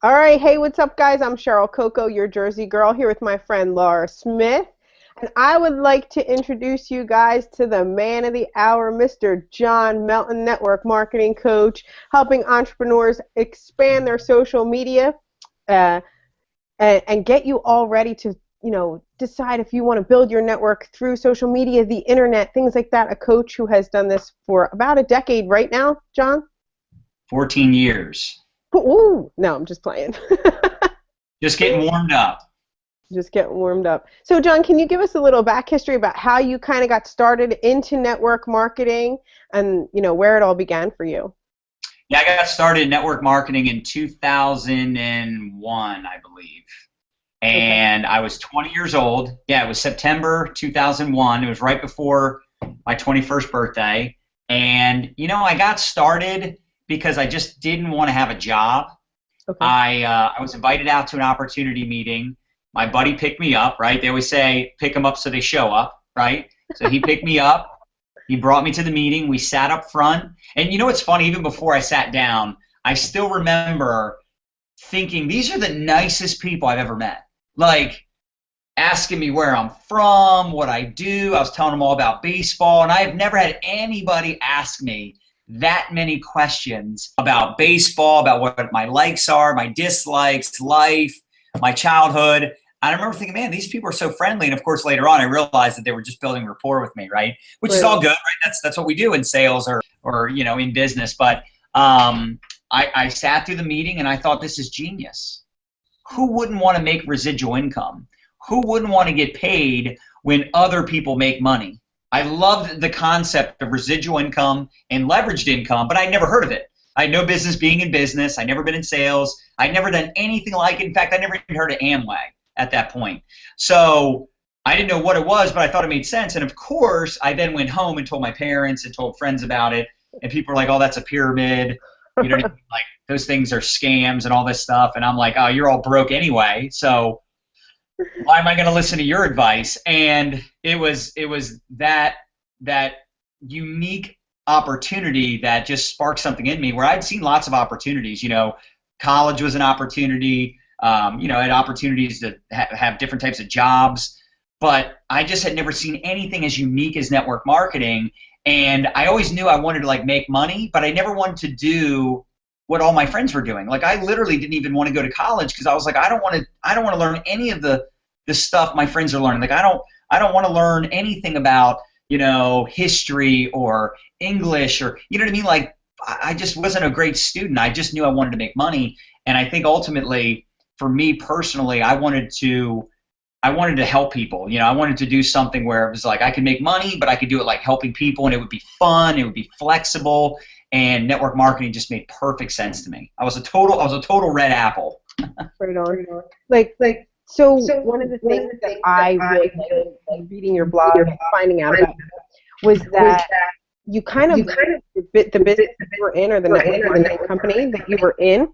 All right, hey, what's up, guys? I'm Cheryl Coco, your Jersey girl, here with my friend Laura Smith. And I would like to introduce you guys to the man of the hour, Mr. John Melton, network marketing coach, helping entrepreneurs expand their social media uh, and get you all ready to, decide if you want to build your network through social media, the internet, things like that. A coach who has done this for about a decade right now, John? 14 years. Ooh, no, I'm just playing. Just getting warmed up. Just getting warmed up. So, John, can you give us a little back history about how you kind of got started into network marketing and, where it all began for you? Yeah, I got started in network marketing in 2001, I believe. Okay. And I was 20 years old. Yeah, it was September 2001. It was right before my 21st birthday. And, I got started because I just didn't want to have a job. Okay. I was invited out to an opportunity meeting. My buddy picked me up, right? They always say pick them up so they show up, right? So he picked me up. He brought me to the meeting. We sat up front. And you know what's funny? Even before I sat down, I still remember thinking, these are the nicest people I've ever met. Like, asking me where I'm from, what I do. I was telling them all about baseball. And I have never had anybody ask me that many questions about baseball, about what my likes are, my dislikes, life, my childhood. I remember thinking, man, these people are so friendly. And of course, later on, I realized that they were just building rapport with me, right? Which is Right. all good, right? That's what we do in sales or in business. But I sat through the meeting and I thought, this is genius. Who wouldn't want to make residual income? Who wouldn't want to get paid when other people make money? I loved the concept of residual income and leveraged income, but I'd never heard of it. I had no business being in business. I'd never been in sales. I'd never done anything like it. In fact, I never even heard of Amway at that point. So I didn't know what it was, but I thought it made sense. And of course, I then went home and told my parents and told friends about it. And people were like, oh, that's a pyramid. You don't even, like, those things are scams and all this stuff. And I'm like, oh, you're all broke anyway. So why am I going to listen to your advice? And it was that unique opportunity that just sparked something in me where I'd seen lots of opportunities. College was an opportunity. I had opportunities to have different types of jobs, but I just had never seen anything as unique as network marketing. And I always knew I wanted to make money, but I never wanted to do what all my friends were doing. Like, I literally didn't even want to go to college because I was like, I don't want to learn any of the stuff my friends are learning. Like, I don't want to learn anything about history or English or what I mean. Like, I just wasn't a great student. I just knew I wanted to make money, and I think ultimately, for me personally, I wanted to help people. I wanted to do something where it was like I could make money, but I could do it like helping people, and it would be fun. It would be flexible. And network marketing just made perfect sense to me. I was a total red apple. Right on. So one of the things that I really liked reading your blog and finding out about was that you kind of the business that you were in, or the network marketing company that you were in,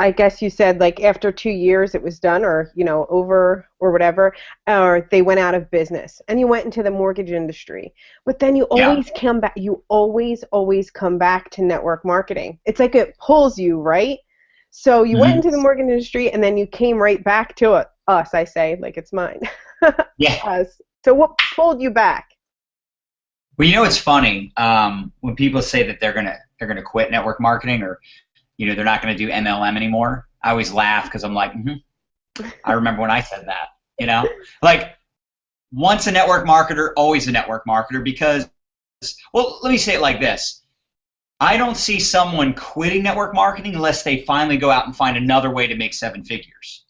I guess you said after 2 years it was done, or over or whatever, or they went out of business, and you went into the mortgage industry. But then you always come back. You always come back to network marketing. It's like it pulls you, right? So you went into the mortgage industry, and then you came right back to us. I say, like it's mine. Yeah. Us. So what pulled you back? Well, it's funny when people say that they're gonna quit network marketing, or they're not gonna do MLM anymore. I always laugh because I'm like, I remember when I said that. Like, once a network marketer, always a network marketer. Because, well, let me say it like this. I don't see someone quitting network marketing unless they finally go out and find another way to make 7 figures.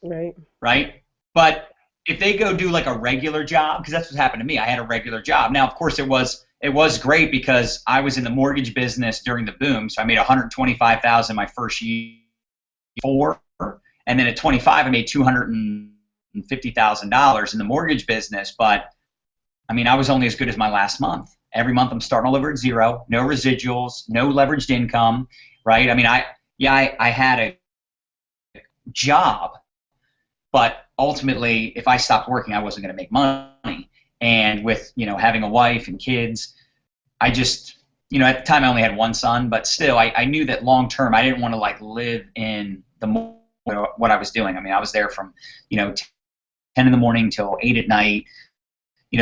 Right. Right? But if they go do like a regular job, because that's what happened to me. I had a regular job. Now, of course, it was great because I was in the mortgage business during the boom. So I made $125,000 my first year, and then at 25, I made $250,000 in the mortgage business. But I mean, I was only as good as my last month. Every month I'm starting all over at zero, no residuals, no leveraged income, right? I mean, I had a job, but ultimately, if I stopped working, I wasn't going to make money. And with having a wife and kids, I just at the time I only had one son, but still I knew that long term I didn't want to like live in what I was doing. I mean, I was there from, 10 in the morning till 8 at night.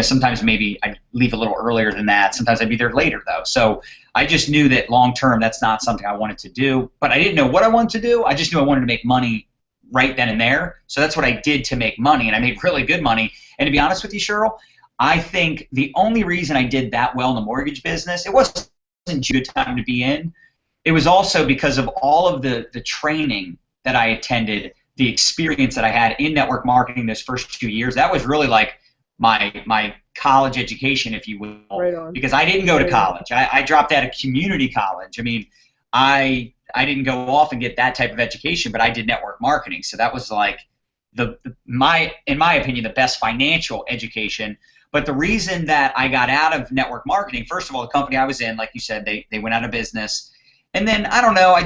Sometimes maybe I'd leave a little earlier than that. Sometimes I'd be there later though. So I just knew that long term that's not something I wanted to do, but I didn't know what I wanted to do. I just knew I wanted to make money right then and there. So that's what I did to make money, and I made really good money. And to be honest with you, Cheryl, I think the only reason I did that well in the mortgage business, it wasn't a good time to be in. It was also because of all of the training that I attended, the experience that I had in network marketing those first 2 years. That was really like my college education, if you will, Right on. because I didn't go to college. I dropped out of community college. I mean, I didn't go off and get that type of education, but I did network marketing. So that was like in my opinion, the best financial education. But the reason that I got out of network marketing, first of all, the company I was in, like you said, they went out of business. And then I don't know,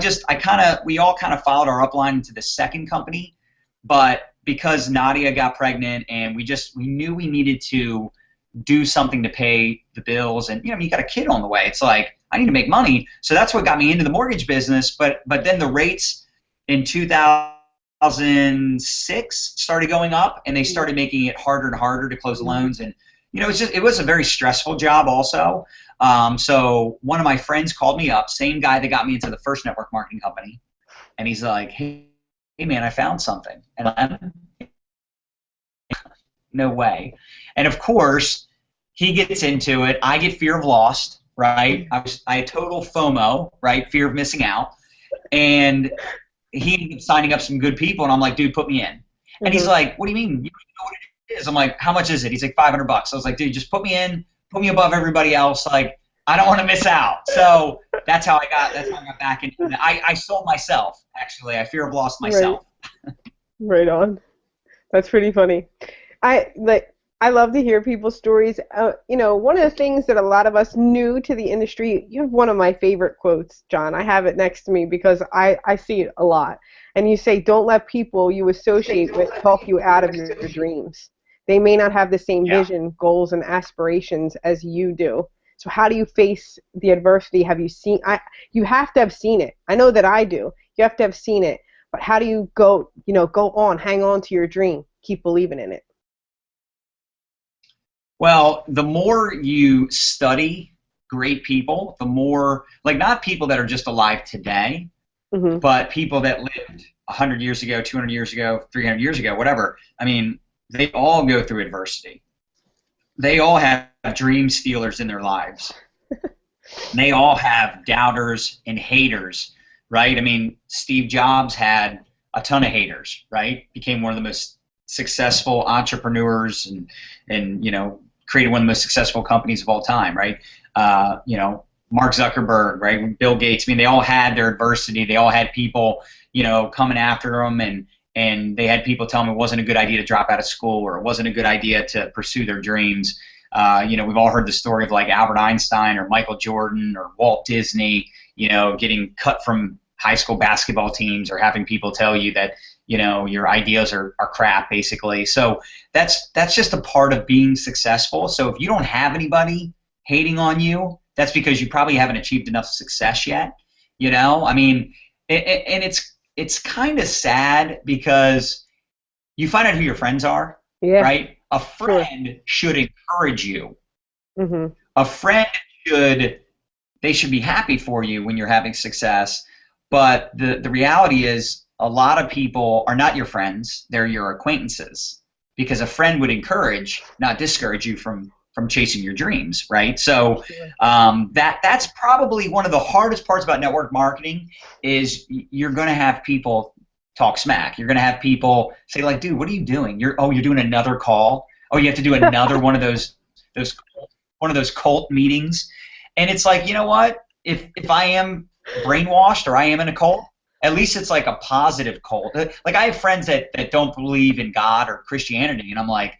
we all kind of followed our upline into the second company, but because Nadia got pregnant and we knew we needed to do something to pay the bills, and you got a kid on the way. It's like I need to make money, so that's what got me into the mortgage business. But then the rates in 2006 started going up, and they started making it harder and harder to close loans, and it was a very stressful job also. So one of my friends called me up, same guy that got me into the first network marketing company, and he's like, hey man, I found something. And I'm, no way. And of course, he gets into it. I get fear of loss, right? I had total FOMO, right? Fear of missing out. And he ended up signing up some good people, and I'm like, dude, put me in. And he's like, what do you mean? You don't know what it is? I'm like, how much is it? He's like, $500. I was like, dude, just put me in, put me above everybody else. Like, I don't want to miss out. So that's how I got back into it. I sold myself, actually. I fear of loss myself. Right on. That's pretty funny. I love to hear people's stories. One of the things that a lot of us new to the industry, you have one of my favorite quotes, John. I have it next to me because I see it a lot. And you say, don't let people you associate with talk you out of your dreams. They may not have the same vision, goals, and aspirations as you do. So how do you face the adversity? Have you seen? You have to have seen it. I know that I do. You have to have seen it. But how do you go on, hang on to your dream, keep believing in it? Well, the more you study great people, the more, like, not people that are just alive today, but people that lived 100 years ago, 200 years ago, 300 years ago, whatever. I mean, they all go through adversity. They all have dream stealers in their lives. They all have doubters and haters, right? I mean, Steve Jobs had a ton of haters, right? Became one of the most successful entrepreneurs and created one of the most successful companies of all time, right? Mark Zuckerberg, right? Bill Gates. I mean, they all had their adversity. They all had people, coming after them, and they had people tell them it wasn't a good idea to drop out of school, or it wasn't a good idea to pursue their dreams. We've all heard the story of like Albert Einstein or Michael Jordan or Walt Disney, getting cut from high school basketball teams, or having people tell you that, your ideas are crap, basically. So that's just a part of being successful. So if you don't have anybody hating on you, that's because you probably haven't achieved enough success yet. I mean, and it's kind of sad because you find out who your friends are, right? A friend should encourage you. A friend should be happy for you when you're having success. But the reality is, a lot of people are not your friends; they're your acquaintances. Because a friend would encourage, not discourage you from chasing your dreams, right? So that's probably one of the hardest parts about network marketing is you're going to have people talk smack. You're going to have people say like, "Dude, what are you doing? You're doing another call. Oh, you have to do another one of those cult meetings." And it's like, you know what? If I am brainwashed or I am in a cult, at least it's like a positive cult. Like, I have friends that don't believe in God or Christianity, and I'm like,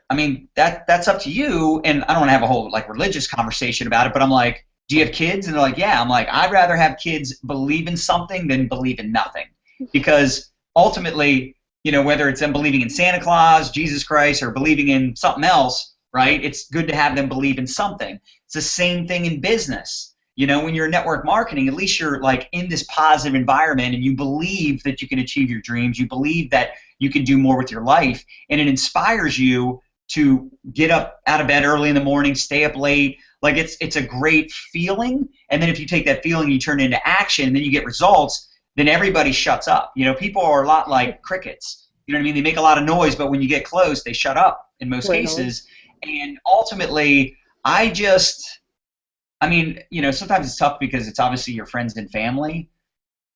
I mean, that's up to you, and I don't want to have a whole like religious conversation about it, but I'm like, do you have kids? And they're like, yeah. I'm like, I'd rather have kids believe in something than believe in nothing, because ultimately, whether it's them believing in Santa Claus, Jesus Christ, or believing in something else, right? It's good to have them believe in something. It's the same thing in business. You know, when you're in network marketing, at least you're like in this positive environment and you believe that you can achieve your dreams. You believe that you can do more with your life, and it inspires you to get up out of bed early in the morning, stay up late. Like it's a great feeling. And then if you take that feeling and you turn it into action, then you get results, then everybody shuts up. You know, people are a lot like crickets. You know what I mean? They make a lot of noise, but when you get close, they shut up in most cases. And ultimately, I mean, you know, sometimes it's tough because it's obviously your friends and family,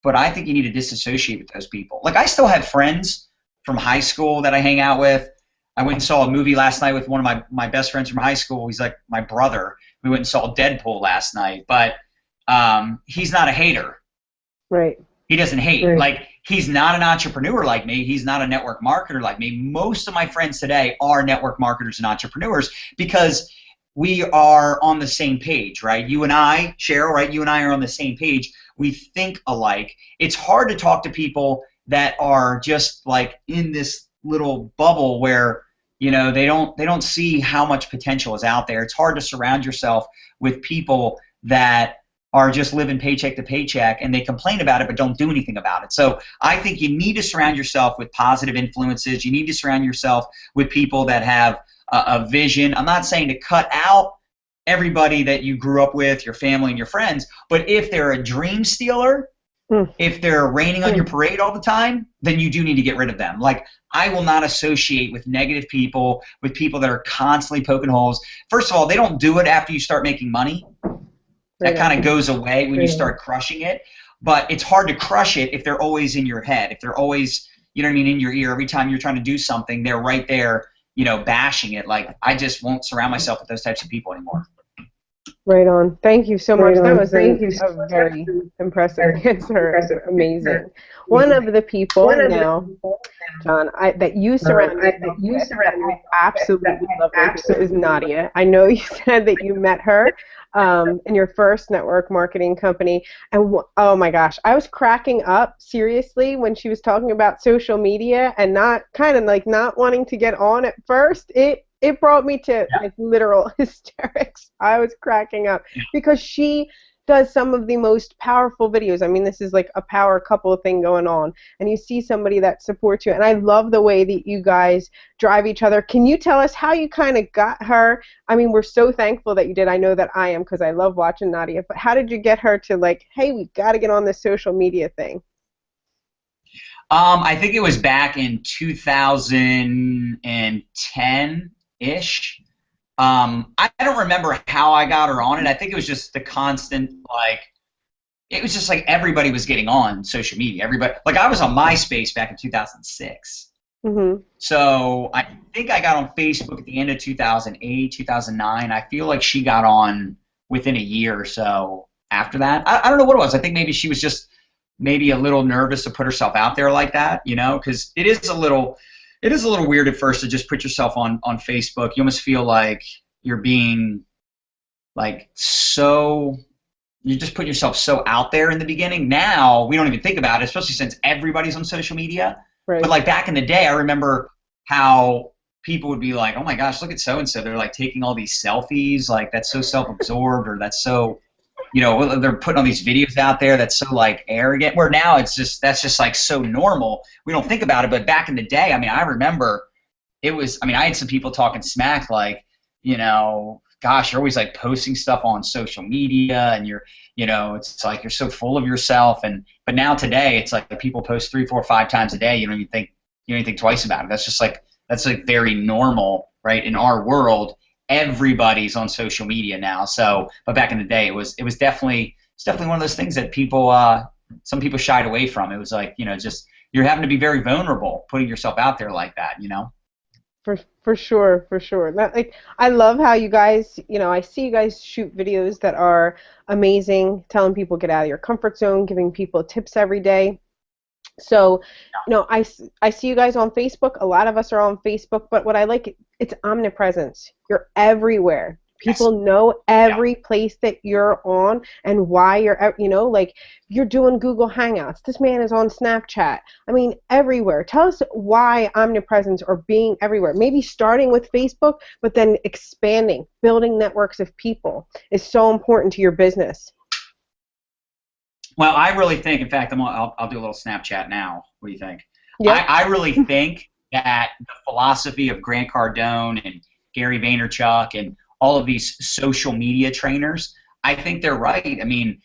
but I think you need to disassociate with those people. Like, I still have friends from high school that I hang out with. I went and saw a movie last night with one of my best friends from high school. He's like my brother. We went and saw Deadpool last night, but he's not a hater. Right. He doesn't hate. Right. Like, he's not an entrepreneur like me. He's not a network marketer like me. Most of my friends today are network marketers and entrepreneurs because we are on the same page, right? You and I, Cheryl, right? You and I are on the same page. We think alike. It's hard to talk to people that are just like in this little bubble where, you know, they don't see how much potential is out there. It's hard to surround yourself with people that are just living paycheck to paycheck and they complain about it but don't do anything about it. So I think you need to surround yourself with positive influences. You need to surround yourself with people that have a vision. I'm not saying to cut out everybody that you grew up with, your family and your friends, but if they're a dream stealer, if they're raining on your parade all the time, then you do need to get rid of them. Like, I will not associate with negative people, with people that are constantly poking holes. First of all, they don't do it after you start making money. That kind of goes away when you start crushing it. But it's hard to crush it if they're always in your head, if they're always, you know what I mean, in your ear. Every time you're trying to do something, they're right there, you know, bashing it. Like, I just won't surround myself with those types of people anymore. Right on. Thank you so much. That was a very impressive answer. Amazing. One of the people now, John, that you surround with, I absolutely love her, is Nadia. I know you said that you met her in your first network marketing company, and oh my gosh, I was cracking up seriously when she was talking about social media and not wanting to get on at first. It brought me to like literal hysterics. I was cracking up because she does some of the most powerful videos. I mean, this is like a power couple thing going on, and you see somebody that supports you. And I love the way that you guys drive each other. Can you tell us how you kind of got her? I mean, we're so thankful that you did. I know that I am because I love watching Nadia. But how did you get her to like, hey, we got to get on this social media thing? I think it was back in 2010-ish. I don't remember how I got her on it. I think it was just the constant, like, it was just like everybody was getting on social media. Everybody, like, I was on MySpace back in 2006. Mm-hmm. So I think I got on Facebook at the end of 2008, 2009. I feel like she got on within a year or so after that. I don't know what it was. I think maybe she was just maybe a little nervous to put herself out there like that, you know, because it is a little weird at first to just put yourself on Facebook. You almost feel like you're being like you just put yourself so out there in the beginning. Now we don't even think about it, especially since everybody's on social media. Right. But like back in the day, I remember how people would be like, oh my gosh, look at so-and-so. They're like taking all these selfies. Like, that's so self-absorbed, or that's so, you know, they're putting all these videos out there that's so like arrogant, where now that's just like so normal. We don't think about it. But back in the day, I mean, I remember I had some people talking smack like, you know, gosh, you're always like posting stuff on social media and it's like you're so full of yourself. But now today it's like people post 3, 4, 5 times a day. You don't even think twice about it. That's like very normal, right? In our world, everybody's on social media now. So, but back in the day, it was definitely one of those things that some people shied away from. It was like, you know, just you're having to be very vulnerable, putting yourself out there like that, you know. For sure. That, like, I love how you guys, you know, I see you guys shoot videos that are amazing, telling people get out of your comfort zone, giving people tips every day. So, you know, I see you guys on Facebook. A lot of us are on Facebook, but what I like, it's omnipresence. You're everywhere. People know every place that you're on and why you're, you know, like you're doing Google Hangouts. This man is on Snapchat. I mean, everywhere. Tell us why omnipresence or being everywhere, maybe starting with Facebook, but then expanding, building networks of people is so important to your business. Well, I really think, in fact, I'll do a little Snapchat now. What do you think? Yep. I really think that the philosophy of Grant Cardone and Gary Vaynerchuk and all of these social media trainers, I think they're right. I mean,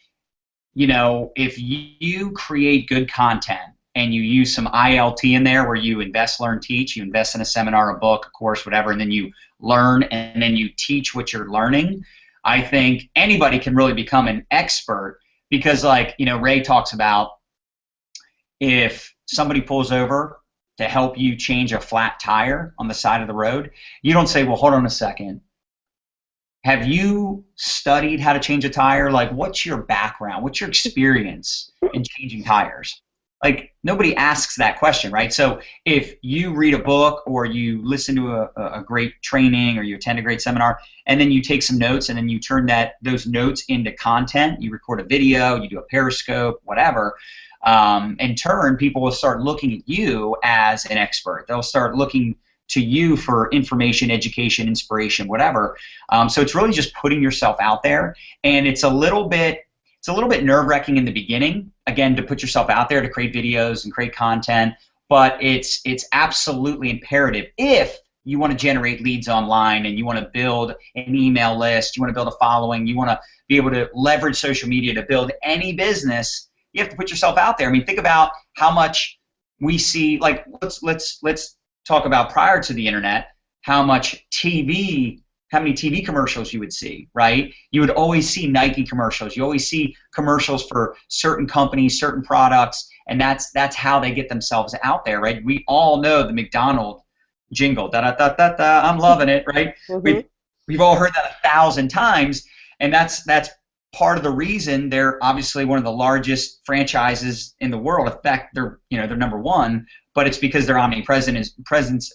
you know, if you create good content and you use some ILT in there where you invest, learn, teach, you invest in a seminar, a book, a course, whatever, and then you learn and then you teach what you're learning, I think anybody can really become an expert because, like, you know, Ray talks about if somebody pulls over to help you change a flat tire on the side of the road, you don't say, well, hold on a second. Have you studied how to change a tire? Like, what's your background? What's your experience in changing tires? Like, nobody asks that question, right? So if you read a book or you listen to a great training or you attend a great seminar and then you take some notes and then you turn those notes into content, you record a video, you do a Periscope, whatever, in turn, people will start looking at you as an expert. They'll start looking to you for information, education, inspiration, whatever. So it's really just putting yourself out there, and it's a little bit nerve-wracking in the beginning, again, to put yourself out there to create videos and create content, but it's absolutely imperative if you want to generate leads online and you want to build an email list, you want to build a following, you want to be able to leverage social media to build any business, you have to put yourself out there. I mean, think about how much we see, like, let's talk about prior to the internet, how many TV commercials you would see, right? You would always see Nike commercials. You always see commercials for certain companies, certain products, and that's how they get themselves out there, right? We all know the McDonald's jingle, da da da da da. I'm loving it, right? Mm-hmm. We've all heard that 1,000 times, and that's part of the reason they're obviously one of the largest franchises in the world. In fact, they're number one, but it's because they're omnipresent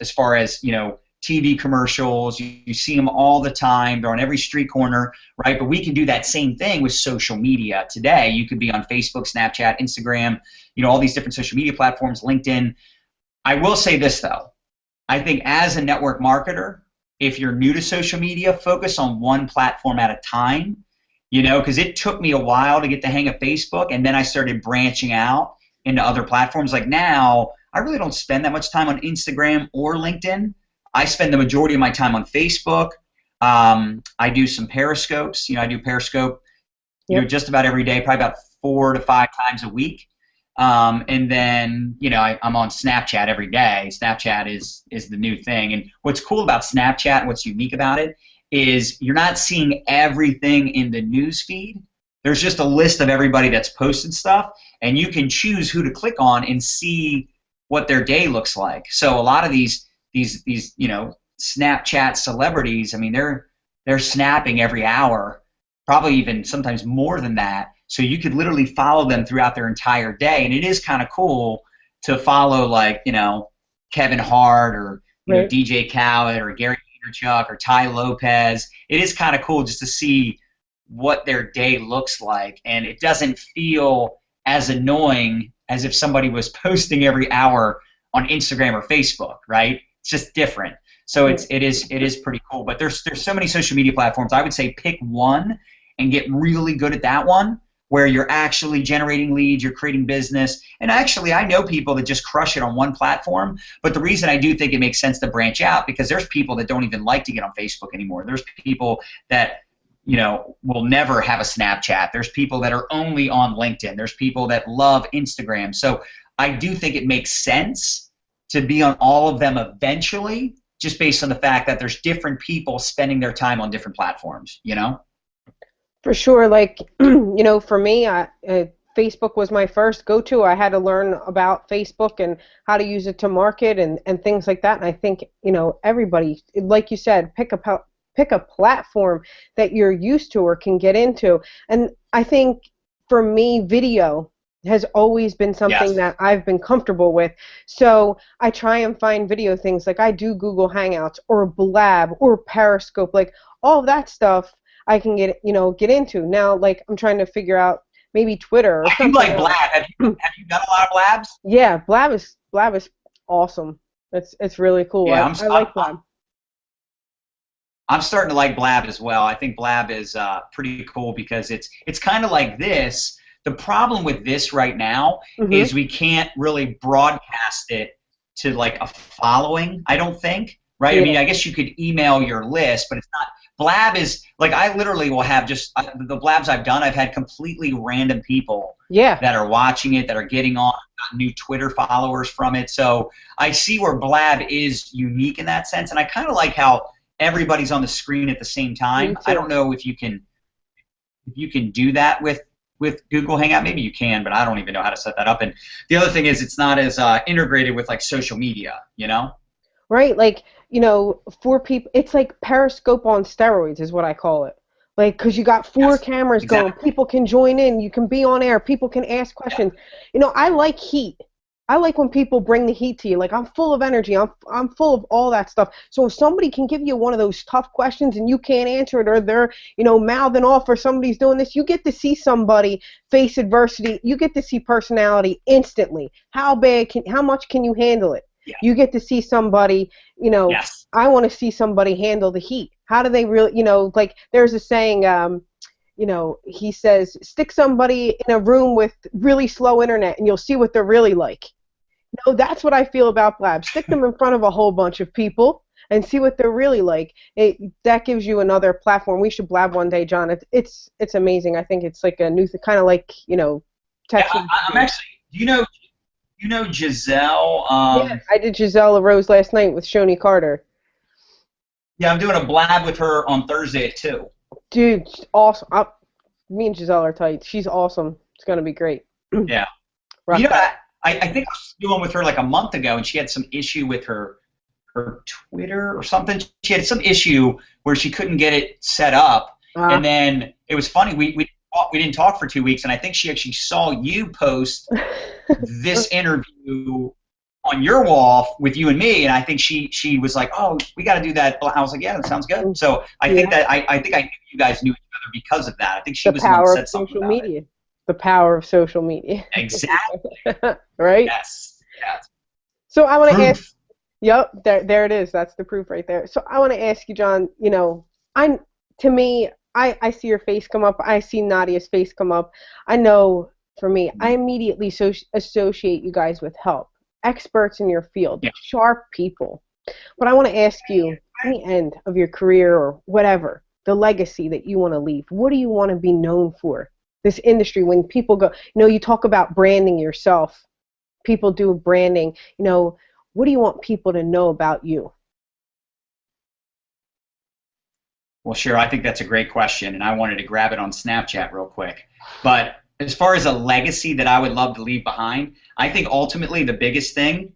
as far as, you know, TV commercials. You see them all the time. They're on every street corner, right? But we can do that same thing with social media today. You could be on Facebook, Snapchat, Instagram, you know, all these different social media platforms, LinkedIn. I will say this, though. I think as a network marketer, if you're new to social media, focus on one platform at a time, you know, because it took me a while to get the hang of Facebook, and then I started branching out into other platforms. Like now, I really don't spend that much time on Instagram or LinkedIn. I spend the majority of my time on Facebook. I do some Periscopes. You know, I do Periscope, you know, just about every day, probably about 4 to 5 times a week. And then, you know, I'm on Snapchat every day. Snapchat is the new thing. And what's cool about Snapchat and what's unique about it is you're not seeing everything in the news feed. There's just a list of everybody that's posted stuff, and you can choose who to click on and see what their day looks like. So a lot of these you know, Snapchat celebrities, I mean, they're snapping every hour, probably even sometimes more than that. So you could literally follow them throughout their entire day, and it is kind of cool to follow, like, you know, Kevin Hart or you know, DJ Khaled or Gary Vaynerchuk or Ty Lopez. It is kind of cool just to see what their day looks like, and it doesn't feel as annoying as if somebody was posting every hour on Instagram or Facebook, right? It's just different. So it is pretty cool. But there's so many social media platforms. I would say pick one and get really good at that one, where you're actually generating leads, you're creating business. And actually, I know people that just crush it on one platform, but the reason I do think it makes sense to branch out, because there's people that don't even like to get on Facebook anymore. There's people that, you know, will never have a Snapchat. There's people that are only on LinkedIn. There's people that love Instagram. So I do think it makes sense to be on all of them eventually, just based on the fact that there's different people spending their time on different platforms, you know? For sure. Like, you know, for me, Facebook was my first go-to. I had to learn about Facebook and how to use it to market and things like that. And I think, you know, everybody, like you said, pick a platform that you're used to or can get into. And I think for me, video has always been something that I've been comfortable with. So I try and find video things. Like I do Google Hangouts or Blab or Periscope, like all that stuff I can get into. Now, like, I'm trying to figure out maybe Twitter or something. You like Blab. Have you done a lot of Blabs? Yeah, Blab is awesome. It's really cool. Yeah, I like Blab. I'm starting to like Blab as well. I think Blab is pretty cool because it's kind of like this. The problem with this right now is we can't really broadcast it to like a following, I don't think, right? Yeah. I mean, I guess you could email your list, but it's not. Blab is like, I literally will have just the Blabs I've done, I've had completely random people that are watching it, that are getting on, got new Twitter followers from it. So I see where Blab is unique in that sense, and I kind of like how everybody's on the screen at the same time. I don't know if you can do that with Google Hangout. Maybe you can, but I don't even know how to set that up. And the other thing is, it's not as integrated with like social media, you know? Right, like, you know, for people, it's like Periscope on steroids is what I call it. Like, because you got four cameras going, people can join in, you can be on air, people can ask questions. You know, I like heat. I like when people bring the heat to you. Like, I'm full of energy. I'm full of all that stuff. So if somebody can give you one of those tough questions and you can't answer it, or they're, you know, mouthing off, or somebody's doing this, you get to see somebody face adversity. You get to see personality instantly. How much can you handle it? You get to see somebody, you know, I want to see somebody handle the heat. How do they really, you know, like there's a saying, you know, he says, stick somebody in a room with really slow internet and you'll see what they're really like. No, that's what I feel about Blab. Stick them in front of a whole bunch of people and see what they're really like. That gives you another platform. We should Blab one day, John. It's amazing. I think it's like a new, kind of like, you know, text. Yeah, I'm actually, you know Giselle? Yeah, I did Giselle Rose last night with Shoni Carter. Yeah, I'm doing a Blab with her on Thursday at 2. Dude, awesome. Me and Giselle are tight. She's awesome. It's going to be great. Yeah. You know, I think I was doing with her like a month ago, and she had some issue with her Twitter or something. She had some issue where she couldn't get it set up, and then it was funny. We didn't talk for 2 weeks, and I think she actually saw you post this interview on your wall with you and me, and I think she was like, "Oh, we got to do that." I was like, "Yeah, that sounds good." So I think that I think I knew you guys knew each other because of that. I think she was the one who said something about it. The power of social media. Exactly. Right? Yes. So I want to ask. Yep, there it is. That's the proof right there. So I want to ask you, John. You know, I see your face come up. I see Nadia's face come up. I know. For me, I immediately associate you guys with help, experts in your field, sharp people. But I want to ask you, at the end of your career or whatever, the legacy that you want to leave, what do you want to be known for? This industry, when people go, you know, you talk about branding yourself. People do branding. You know, what do you want people to know about you? Well, sure. I think that's a great question, and I wanted to grab it on Snapchat real quick. But as far as a legacy that I would love to leave behind, I think ultimately the biggest thing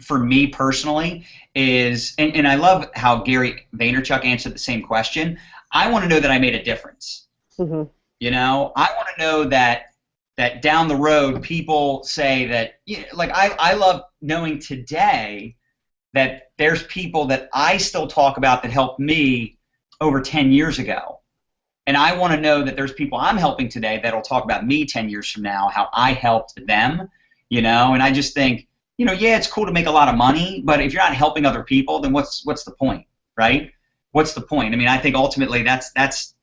for me personally is, and I love how Gary Vaynerchuk answered the same question, I want to know that I made a difference. Mm-hmm. You know, I want to know that down the road people say that, you know, like I love knowing today that there's people that I still talk about that helped me over 10 years ago. And I want to know that there's people I'm helping today that'll talk about me 10 years from now, how I helped them, you know. And I just think, you know, yeah, it's cool to make a lot of money, but if you're not helping other people, then what's the point, right? What's the point? I mean, I think ultimately that's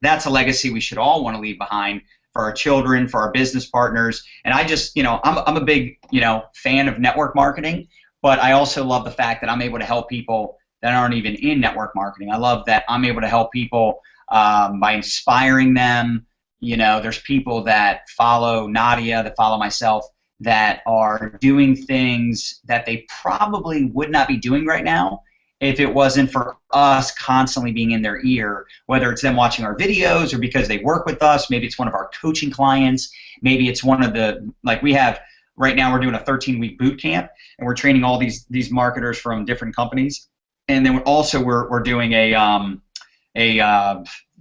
a legacy we should all want to leave behind for our children, for our business partners. And I just, you know, I'm a big, you know, fan of network marketing, but I also love the fact that I'm able to help people that aren't even in network marketing. I love that I'm able to help people by inspiring them. You know, there's people that follow Nadia, that follow myself, that are doing things that they probably would not be doing right now if it wasn't for us constantly being in their ear, whether it's them watching our videos or because they work with us. Maybe it's one of our coaching clients. Maybe it's one of the, like we have right now, we're doing a 13-week boot camp, and we're training all these marketers from different companies. And then we're doing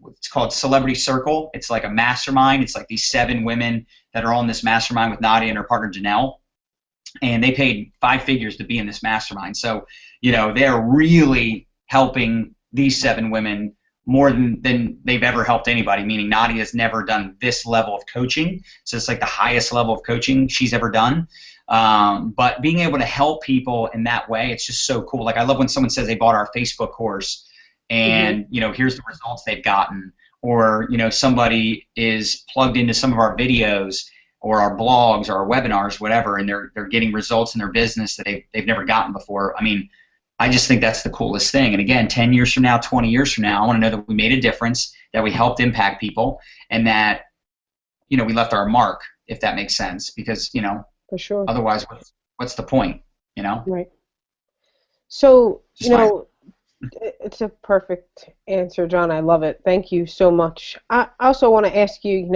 it's called Celebrity Circle. It's like a mastermind. It's like these 7 women that are on this mastermind with Nadia and her partner Janelle, and they paid 5 figures to be in this mastermind. So, you know, they're really helping these 7 women more than they've ever helped anybody, meaning Nadia's never done this level of coaching. So it's like the highest level of coaching she's ever done. But being able to help people in that way, it's just so cool. Like I love when someone says they bought our Facebook course and, you know, here's the results they've gotten. or somebody is plugged into some of our videos or our blogs or our webinars, whatever, and they're getting results in their business that they've never gotten before. I mean, I just think that's the coolest thing. And again, 10 years from now, 20 years from now, I want to know that we made a difference, that we helped impact people, and that we left our mark, if that makes sense. Because for sure. Otherwise, what's the point? Right. So Just it's a perfect answer, John. I love it. Thank you so much. I also want to ask you,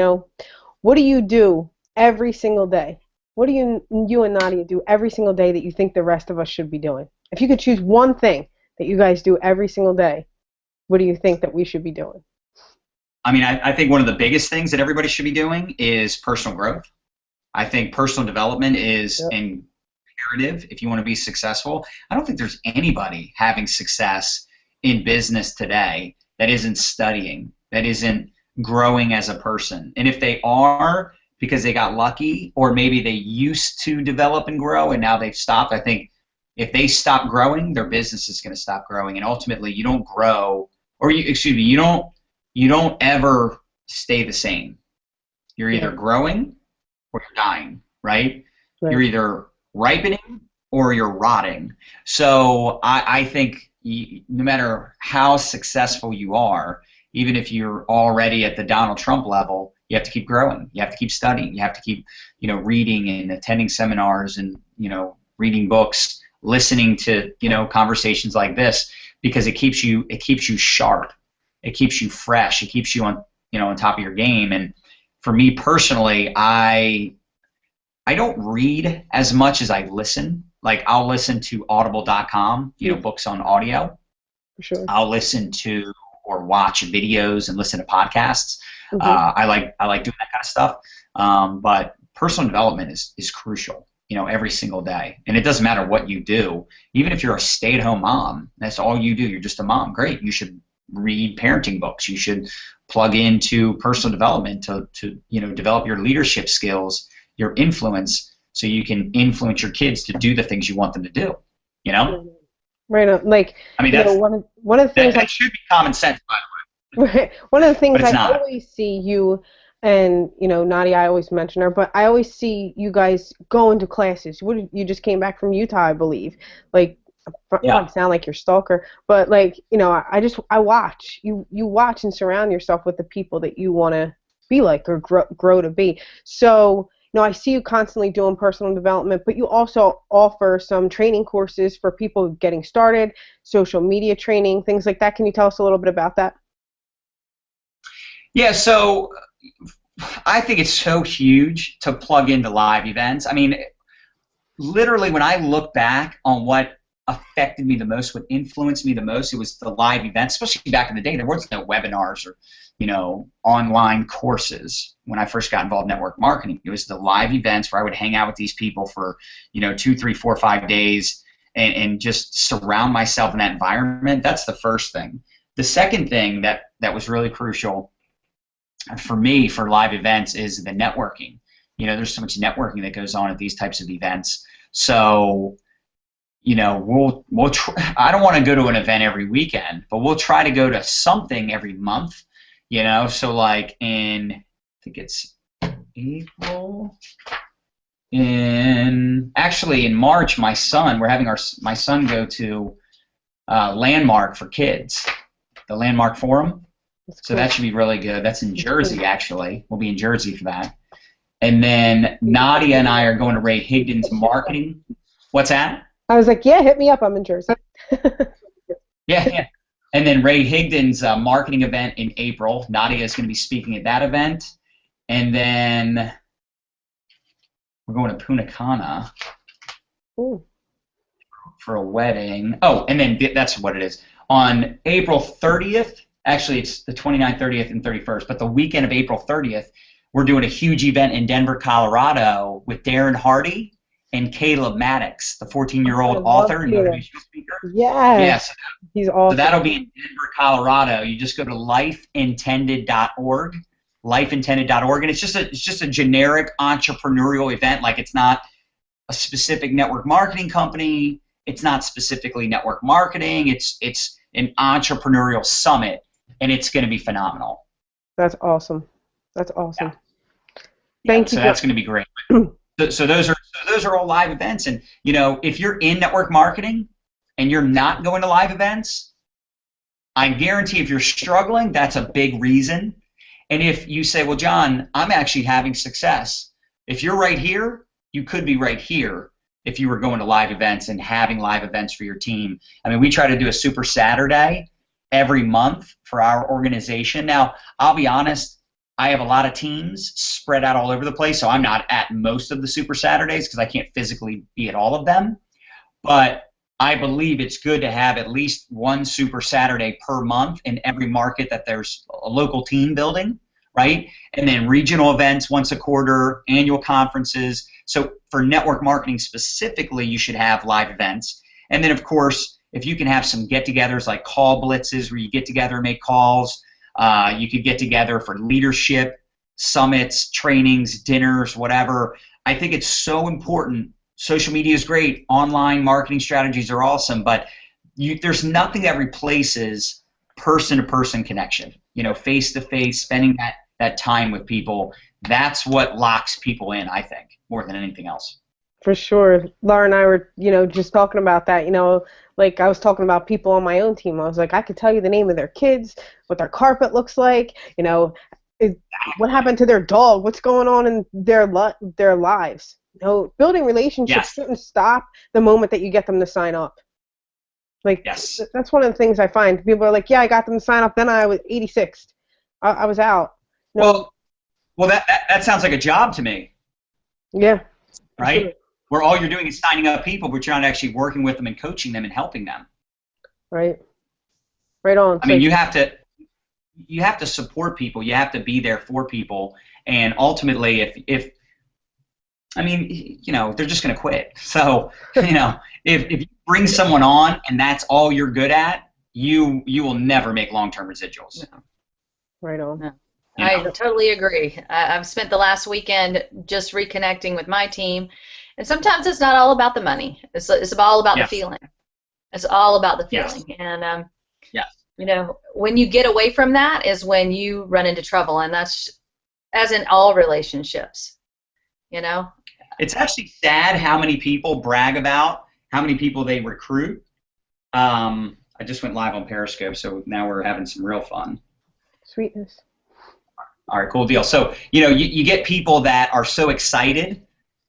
what do you do every single day? What do you and Nadia do every single day that you think the rest of us should be doing? If you could choose one thing that you guys do every single day, what do you think that we should be doing? I mean, I think one of the biggest things that everybody should be doing is personal growth. I think personal development is imperative if you want to be successful. I don't think there's anybody having success in business today that isn't studying, that isn't growing as a person. And if they are, because they got lucky, or maybe they used to develop and grow and now they've stopped, I think if they stop growing, their business is going to stop growing. And ultimately, you don't grow, or you don't ever stay the same. You're either growing or you're dying, right? You're either ripening or you're rotting. So I think no matter how successful you are, even if you're already at the Donald Trump level, you have to keep growing. You have to keep studying. You have to keep, reading and attending seminars and, reading books, listening to, conversations like this, because it keeps you sharp. It keeps you fresh. It keeps you on top of your game. And for me personally, I don't read as much as I listen. Like, I'll listen to audible.com, books on audio. For sure. I'll listen to or watch videos and listen to podcasts. Mm-hmm. I like doing that kind of stuff. But personal development is crucial, every single day. And it doesn't matter what you do. Even if you're a stay-at-home mom, that's all you do. You're just a mom. Great. You should read parenting books. You should plug into personal development to develop your leadership skills, your influence, so you can influence your kids to do the things you want them to do. Right on. Like, I mean, that's one of the things that should be common sense, by the way. Right. One of the things I not. always see you and Nadia, I always mention her, but I always see you guys go into classes. You just came back from Utah, I believe. Like, I sound like your stalker, but like, I watch. You watch and surround yourself with the people that you want to be like or grow to be. So, I see you constantly doing personal development, but you also offer some training courses for people getting started, social media training, things like that. Can you tell us a little bit about that? Yeah, so I think it's so huge to plug into live events. I mean, literally, when I look back on what affected me the most, what influenced me the most, it was the live events, especially back in the day. There was no webinars or, online courses when I first got involved in network marketing. It was the live events where I would hang out with these people for, 2, 3, 4, 5 days and just surround myself in that environment. That's the first thing. The second thing that was really crucial for me for live events is the networking. There's so much networking that goes on at these types of events. So, we'll try, I don't want to go to an event every weekend, but we'll try to go to something every month. So like I think it's April. In March, we're having my son go to Landmark for Kids, the Landmark Forum. So that should be really good. That's in Jersey, actually. We'll be in Jersey for that. And then Nadia and I are going to Ray Higdon's marketing. What's that? I was like, yeah, hit me up. I'm in Jersey. Yeah. And then Ray Higdon's marketing event in April. Nadia is going to be speaking at that event. And then we're going to Punta Cana for a wedding. Oh, and then that's what it is. On April 30th, actually it's the 29th, 30th, and 31st, but the weekend of April 30th, we're doing a huge event in Denver, Colorado with Darren Hardy and Caleb Maddox, the 14-year-old author and motivational speaker. Yes. He's awesome. So that'll be in Denver, Colorado. You just go to lifeintended.org, lifeintended.org, and it's just a generic entrepreneurial event. Like, it's not a specific network marketing company. It's not specifically network marketing. It's an entrepreneurial summit, and it's going to be phenomenal. That's awesome. That's awesome. Yeah. Yeah, Thank so you, that's John. going to be great. So those are all live events, and if you're in network marketing and you're not going to live events, I guarantee if you're struggling, that's a big reason. And if you say, well, John, I'm actually having success, if you're right here, you could be right here if you were going to live events and having live events for your team. I mean, we try to do a Super Saturday every month for our organization. Now, I'll be honest, I have a lot of teams spread out all over the place, so I'm not at most of the Super Saturdays because I can't physically be at all of them. But I believe it's good to have at least one Super Saturday per month in every market that there's a local team building, right? And then regional events once a quarter, annual conferences. So for network marketing specifically, you should have live events. And then, of course, if you can have some get-togethers like call blitzes where you get together and make calls, you could get together for leadership, summits, trainings, dinners, whatever. I think it's so important. Social media is great. Online marketing strategies are awesome, but there's nothing that replaces person-to-person connection. Face-to-face, spending that time with people. That's what locks people in, I think, more than anything else. For sure. Laura and I were, just talking about that. Like I was talking about people on my own team. I was like, I could tell you the name of their kids, what their carpet looks like, what happened to their dog, what's going on in their lives. Building relationships shouldn't stop the moment that you get them to sign up. Like, yes. That's one of the things I find. People are like, yeah, I got them to sign up, then I was 86th. I was out. Well, that sounds like a job to me. Yeah. Right? Sure. Where all you're doing is signing up people, but you're not actually working with them and coaching them and helping them. Right. Right on. I mean, you have to support people. You have to be there for people. And ultimately, if they're just going to quit. So, if you bring someone on and that's all you're good at, you will never make long-term residuals. No. Right on. No. I totally agree. I've spent the last weekend just reconnecting with my team, and sometimes it's not all about the money. It's all about the feeling. It's all about the feeling. Yes. And when you get away from that is when you run into trouble, and that's as in all relationships. It's actually sad how many people brag about how many people they recruit. I just went live on Periscope, so now we're having some real fun. Sweetness. All right, cool deal. So, you get people that are so excited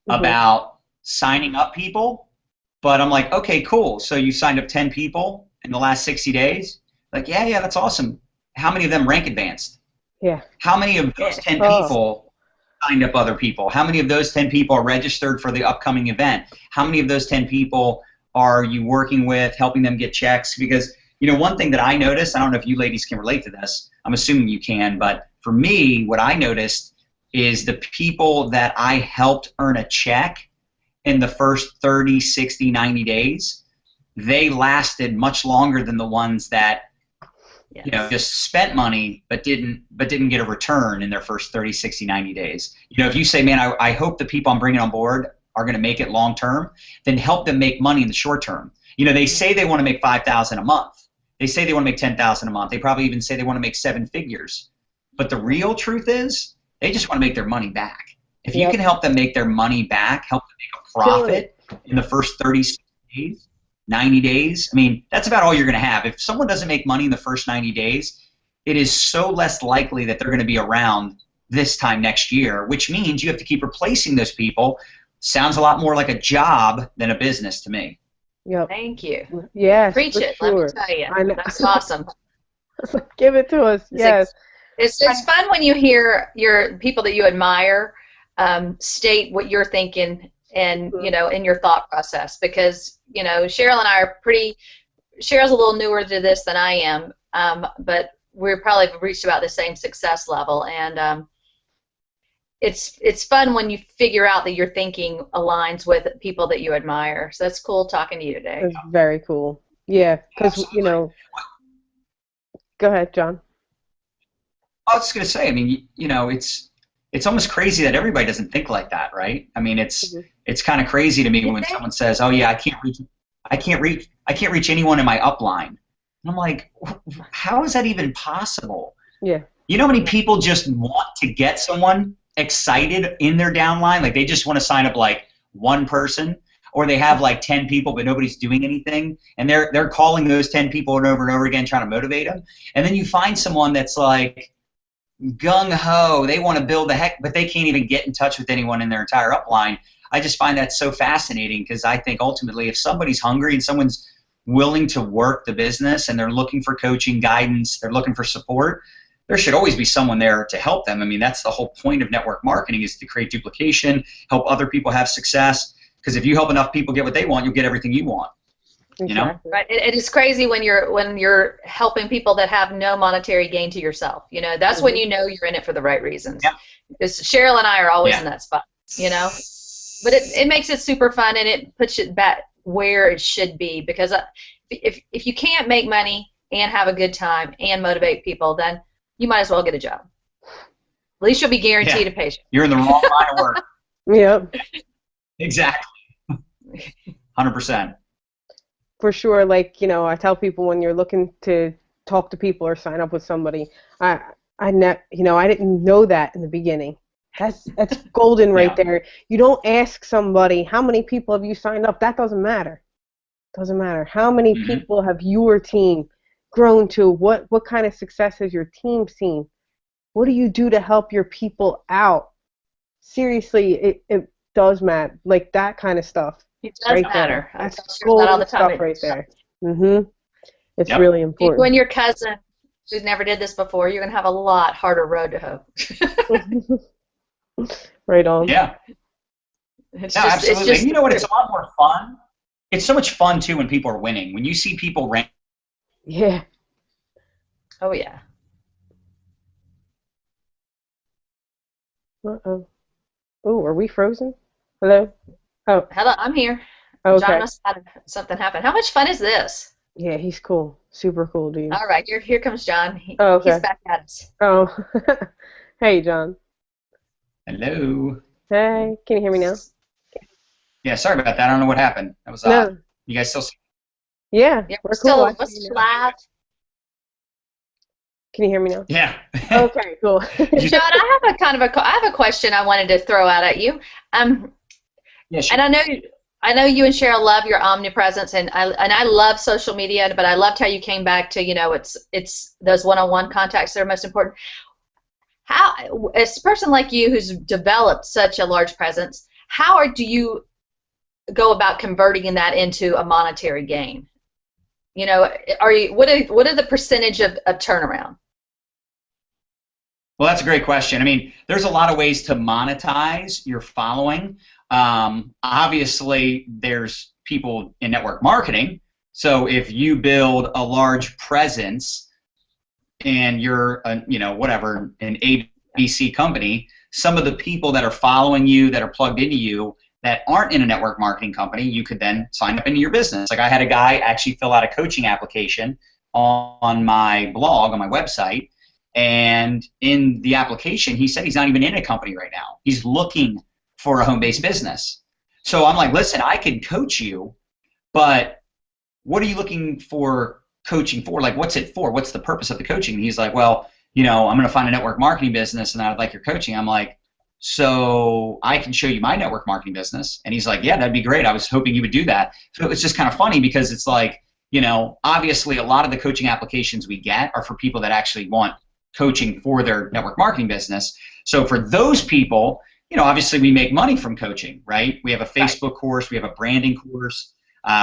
about signing up people, but I'm like, okay, cool. So you signed up 10 people in the last 60 days? Like, yeah, that's awesome. How many of them rank advanced? Yeah. How many of those 10 people signed up other people? How many of those 10 people are registered for the upcoming event? How many of those 10 people are you working with, helping them get checks? Because, one thing that I noticed, I don't know if you ladies can relate to this, I'm assuming you can, but for me, what I noticed is the people that I helped earn a check in the first 30, 60, 90 days, they lasted much longer than the ones that just spent money but didn't get a return in their first 30, 60, 90 days. If you say, man, I hope the people I'm bringing on board are going to make it long term, then help them make money in the short term. They say they want to make $5,000 a month. They say they want to make $10,000 a month. They probably even say they want to make 7 figures. But the real truth is they just want to make their money back. If you can help them make their money back, help them make a profit in the first 30 days, 90 days, I mean, that's about all you're going to have. If someone doesn't make money in the first 90 days, it is so less likely that they're going to be around this time next year, which means you have to keep replacing those people. Sounds a lot more like a job than a business to me. Yep. Thank you. Yes. Preach it. Sure. Let me tell you. I know. That's awesome. Give it to us. Yes. It's fun when you hear your people that you admire state what you're thinking and in your thought process, because Cheryl and I are Cheryl's a little newer to this than I am, but we're probably reached about the same success level, and it's fun when you figure out that your thinking aligns with people that you admire. So that's cool talking to you today. It's very cool. Yeah, because Go ahead, John. I was just going to say, I mean, it's almost crazy that everybody doesn't think like that, right? I mean, it's kind of crazy to me when someone says, "Oh yeah, I can't reach anyone in my upline." And I'm like, how is that even possible? Yeah. You know how many people just want to get someone excited in their downline? Like they just want to sign up like one person, or they have like 10 people but nobody's doing anything, and they're calling those 10 people over and over again trying to motivate them. And then you find someone that's like gung-ho, they want to build the heck, but they can't even get in touch with anyone in their entire upline. I just find that so fascinating, because I think ultimately if somebody's hungry and someone's willing to work the business and they're looking for coaching, guidance, they're looking for support, there should always be someone there to help them. I mean, that's the whole point of network marketing, is to create duplication, help other people have success, because if you help enough people get what they want, you'll get everything you want. You know? Right. It is crazy when you're helping people that have no monetary gain to yourself. You know, that's when you know you're in it for the right reasons. Yeah. Because Cheryl and I are always in that spot, you know. But it makes it super fun, and it puts it back where it should be, because if you can't make money and have a good time and motivate people, then you might as well get a job. At least you'll be guaranteed a paycheck. You're in the wrong line of work. Yep. Exactly. 100%. For sure. Like, you know, I tell people when you're looking to talk to people or sign up with somebody, I didn't know that in the beginning. That's golden right there. You don't ask somebody, how many people have you signed up? That doesn't matter. Doesn't matter. How many people have your team grown to? What kind of success has your team seen? What do you do to help your people out? Seriously, it does matter. Like that kind of stuff. It does matter. That's golden all the time stuff right there. It's really important. When your cousin who's never did this before, you're going to have a lot harder road to hoe. Right on. Yeah. Absolutely. And you know what? It's a lot more fun. It's so much fun, too, when people are winning. When you see people rank. Yeah. Oh, yeah. Uh-oh. Oh, are we frozen? Hello? Oh. Hello, I'm here. Okay. John must have had something happen. How much fun is this? Yeah, he's cool. Super cool, dude. All right, here comes John. He's back at us. Oh. Hey, John. Hello. Hey, can you hear me now? Yeah, sorry about that. I don't know what happened. That was odd. You guys still see? Yeah, we're still live. Can you hear me now? Yeah. Okay, cool. John, I have a question I wanted to throw out at you. Yeah, sure. And I know you and Cheryl love your omnipresence, and I love social media, but I loved how you came back to, you know, it's those one-on-one contacts that are most important. How, as a person like you who's developed such a large presence, do you go about converting that into a monetary gain? You know, what are the percentage of turnaround? Well, that's a great question. I mean, there's a lot of ways to monetize your following. Obviously, there's people in network marketing. So if you build a large presence and you're, an ABC company, some of the people that are following you, that are plugged into you, that aren't in a network marketing company, you could then sign up into your business. Like I had a guy actually fill out a coaching application on my blog, on my website, and in the application, he said he's not even in a company right now. He's looking for a home-based business. So I'm like, listen, I can coach you, but what are you looking for coaching for? Like, what's it for? What's the purpose of the coaching? And he's like, well, you know, I'm going to find a network marketing business, and I'd like your coaching. I'm like, so I can show you my network marketing business. And he's like, yeah, that'd be great. I was hoping you would do that. So it was just kind of funny, because it's like, you know, obviously a lot of the coaching applications we get are for people that actually want coaching for their network marketing business. So for those people, you know, obviously we make money from coaching, right? We have a Facebook course, we have a branding course.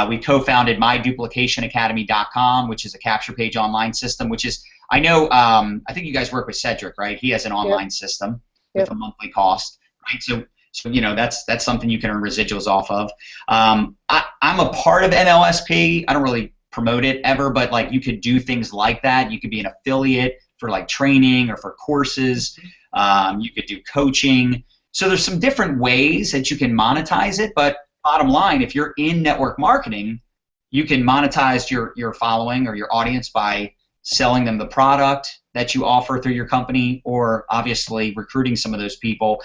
We co-founded myduplicationacademy.com, which is a capture page online system, which is, I know, I think you guys work with Cedric, right? He has an online system with a monthly cost, right? So you know, that's something you can earn residuals off of. I'm a part of NLSP. I don't really promote it ever, but like you could do things like that. You could be an affiliate for like training or for courses. You could do coaching. So there's some different ways that you can monetize it, but bottom line, if you're in network marketing, you can monetize your following or your audience by selling them the product that you offer through your company, or obviously recruiting some of those people.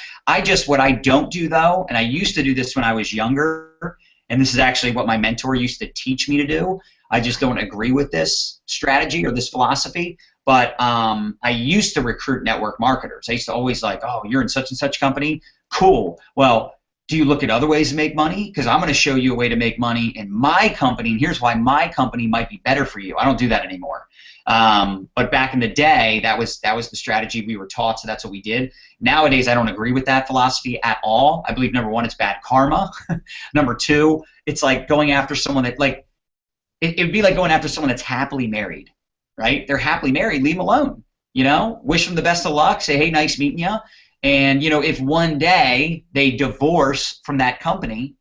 What I don't do though, and I used to do this when I was younger, and this is actually what my mentor used to teach me to do, I just don't agree with this strategy or this philosophy, but I used to recruit network marketers. I used to always like, oh, you're in such and such company? Cool. Well, do you look at other ways to make money? Because I'm going to show you a way to make money in my company, and here's why my company might be better for you. I don't do that anymore. But back in the day, that was the strategy we were taught, so that's what we did. Nowadays, I don't agree with that philosophy at all. I believe, number one, it's bad karma. Number two, it's like going after someone that, like, it would be like going after someone that's happily married, right? They're happily married, leave them alone. You know, wish them the best of luck, say, hey, nice meeting you. And, you know, if one day they divorce from that company,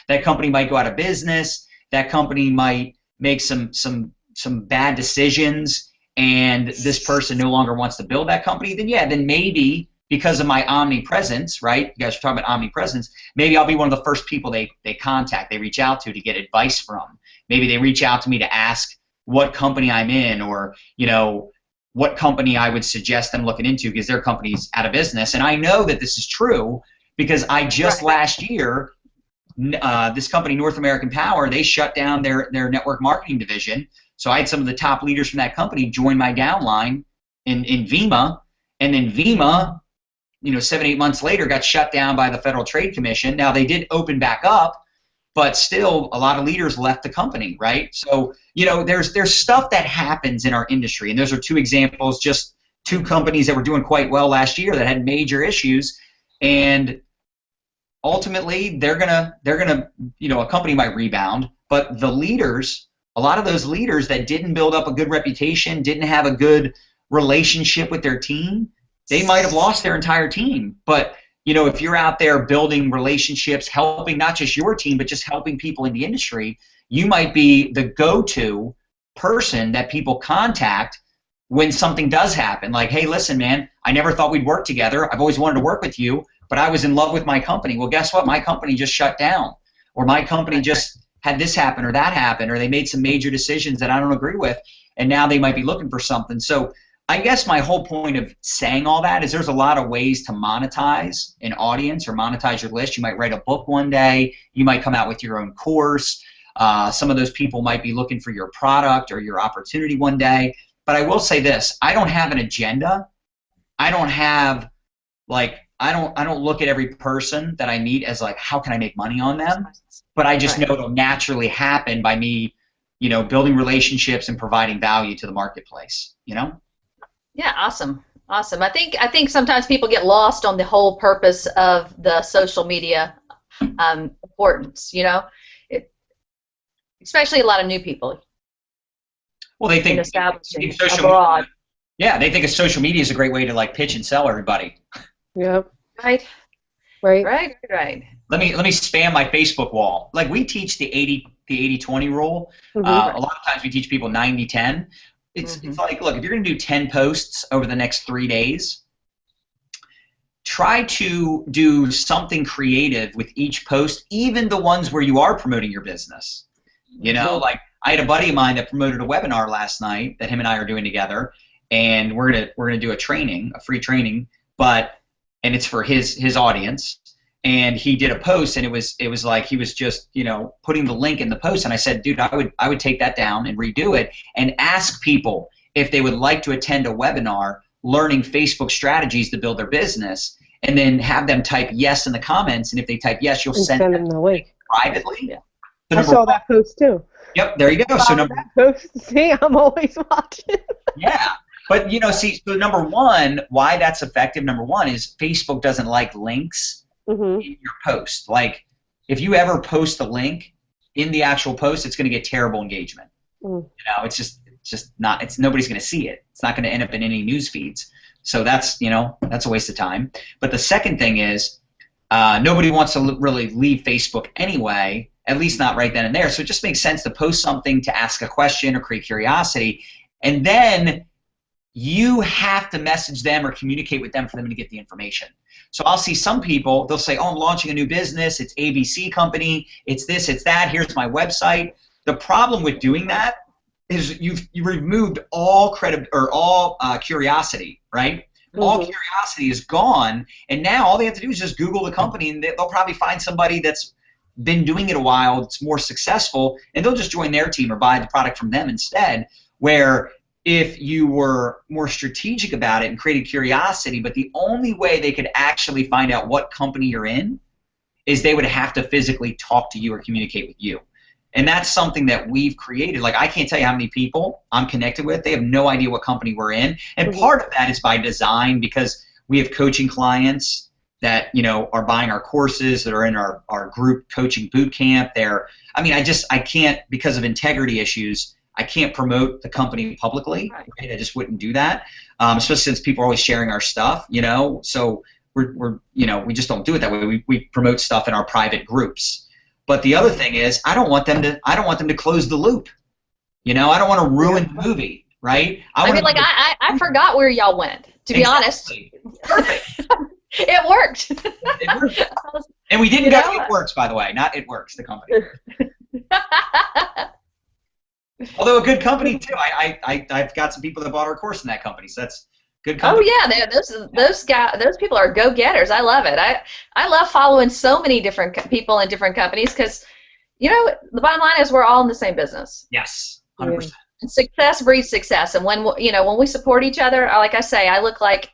that company might go out of business, that company might make some bad decisions, and this person no longer wants to build that company, then yeah, then maybe because of my omnipresence, right? You guys are talking about omnipresence, maybe I'll be one of the first people they contact, they reach out to get advice from. Maybe they reach out to me to ask what company I'm in, or, you know, what company I would suggest them looking into because their company's out of business. And I know that this is true because I just last year, this company, North American Power, they shut down their network marketing division. So I had some of the top leaders from that company join my downline in VEMA, and then VEMA, you know, 7-8 months later got shut down by the Federal Trade Commission. Now they did open back up, but still a lot of leaders left the company, right? So, you know, there's stuff that happens in our industry, and those are two examples, just two companies that were doing quite well last year that had major issues, and ultimately they're gonna, you know, a company might rebound, but the leaders, a lot of those leaders that didn't build up a good reputation, didn't have a good relationship with their team, they might have lost their entire team. But you know, if you're out there building relationships, helping not just your team, but just helping people in the industry, you might be the go-to person that people contact when something does happen. Like, hey, listen, man, I never thought we'd work together. I've always wanted to work with you, but I was in love with my company. Well, guess what? My company just shut down, or my company just had this happen or that happen, or they made some major decisions that I don't agree with, and now they might be looking for something. So I guess my whole point of saying all that is there's a lot of ways to monetize an audience or monetize your list. You might write a book one day. You might come out with your own course. Some of those people might be looking for your product or your opportunity one day. But I will say this, I don't have an agenda. I don't have, like, I don't look at every person that I meet as like, how can I make money on them? But I just know it'll naturally happen by me, you know, building relationships and providing value to the marketplace, you know? Yeah, awesome. Awesome. I think sometimes people get lost on the whole purpose of the social media importance, you know, especially a lot of new people. Well, they think establishing social abroad. Media, yeah, they think social media is a great way to like pitch and sell everybody. Yep. Right. Right. Let me spam my Facebook wall. Like, we teach the 80-20 rule. A lot of times we teach people 90-10. It's like, look, if you're going to do 10 posts over the next 3 days, try to do something creative with each post, even the ones where you are promoting your business. You know, like, I had a buddy of mine that promoted a webinar last night that him and I are doing together, and we're gonna do a training, a free training, and it's for his audience. And he did a post, and it was like he was just, you know, putting the link in the post. And I said, dude, I would take that down and redo it and ask people if they would like to attend a webinar learning Facebook strategies to build their business, and then have them type yes in the comments. And if they type yes, you'll send them the link privately. Yeah. So I saw that post too. Yep, there you go. So that post. See, I'm always watching. Yeah. But, you know, see, so number one, why that's effective, number one, is Facebook doesn't like links in your post. Like, if you ever post a link in the actual post, it's going to get terrible engagement. You know, it's just not, nobody's going to see it. It's not going to end up in any news feeds. So that's, you know, that's a waste of time. But the second thing is, nobody wants to really leave Facebook anyway, at least not right then and there. So it just makes sense to post something to ask a question or create curiosity, and then you have to message them or communicate with them for them to get the information. So I'll see some people, they'll say, oh, I'm launching a new business, it's ABC company, it's this, it's that, here's my website. The problem with doing that is you've removed all curiosity, right? All curiosity is gone, and now all they have to do is just Google the company, and they'll probably find somebody that's been doing it a while, that's more successful, and they'll just join their team or buy the product from them instead, where if you were more strategic about it and created curiosity, but the only way they could actually find out what company you're in is they would have to physically talk to you or communicate with you. And that's something that we've created. Like, I can't tell you how many people I'm connected with. They have no idea what company we're in. And part of that is by design, because we have coaching clients that, you know, are buying our courses, that are in our group coaching boot camp. I mean, I can't, because of integrity issues, I can't promote the company publicly. Right? I just wouldn't do that, especially since people are always sharing our stuff, you know. So we're you know, we just don't do it that way. We promote stuff in our private groups. But the other thing is, I don't want them to close the loop. You know, I don't want to ruin the movie, right? I mean, like, I forgot where y'all went, to be honest. Perfect. It worked. It worked. And we didn't go to It Works, by the way, not It Works, the company. Although a good company too. I've got some people that bought our course in that company, so that's good company. Oh yeah, those people are go-getters. I love it. I love following so many different people in different companies, because, you know, the bottom line is we're all in the same business. Yes, 100%. And success breeds success, and when we support each other, like I say,